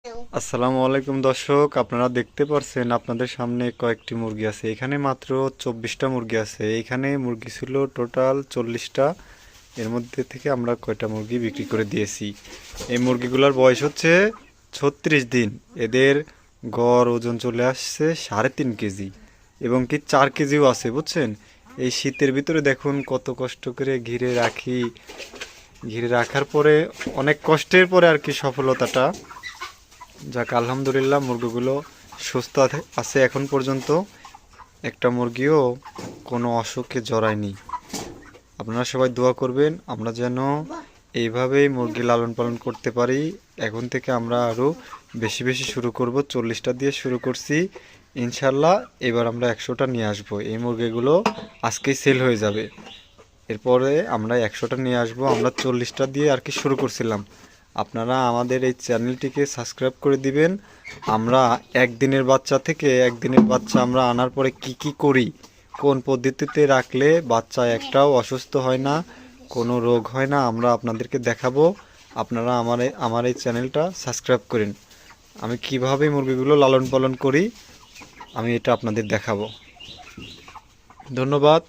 আসসালামু আলাইকুম দর্শক, আপনারা দেখতে পারছেন আপনাদের সামনে কয়েকটি মুরগি আছে। এখানে মাত্র 24টা মুরগি আছে। এখানে মুরগি ছিল টোটাল 40টা। এর মধ্যে থেকে আমরা কয়টা মুরগি বিক্রি করে দিয়েছি। এই মুরগিগুলোর বয়স হচ্ছে 36 দিন। এদের গড় ওজন চলে আসছে 3.5 কেজি এবং কি 4 কেজিও আছে, বুঝছেন। এই শীতের ভিতরে দেখুন কত কষ্ট করে ঘিরে রাখি। ঘিরে রাখার পরে অনেক কষ্টের পরে আর কি সফলতাটা। যাক আলহামদুলিল্লাহ, মুরগিগুলো সুস্থ আছে এখন পর্যন্ত। একটা মুরগিও কোনো অসুখে জড়ায়নি। আপনারা সবাই দোয়া করবেন আমরা যেন এইভাবেই মুরগি লালন পালন করতে পারি। এখন থেকে আমরা আরও বেশি বেশি শুরু করব। 40টা দিয়ে শুরু করছি, ইনশাল্লাহ এবার আমরা 100টা নিয়ে আসব। এই মুরগিগুলো আজকেই সেল হয়ে যাবে। এরপরে আমরা 100টা নিয়ে আসব। আমরা 40টা দিয়ে আর কি শুরু করছিলাম। আপনারা আমাদের এই চ্যানেলটিকে সাবস্ক্রাইব করে দিবেন। আমরা একদিনের বাচ্চা থেকে একদিনের বাচ্চা আমরা আনার পরে কি কি করি, কোন পদ্ধতিতে রাখলে বাচ্চা একটাও অসুস্থ হয় না, কোনো রোগ হয় না, আমরা আপনাদেরকে দেখাবো। আপনারা আমার এই চ্যানেলটা সাবস্ক্রাইব করেন। আমি কিভাবে মুরগিগুলো লালন পালন করি আমি এটা আপনাদের দেখাবো। ধন্যবাদ।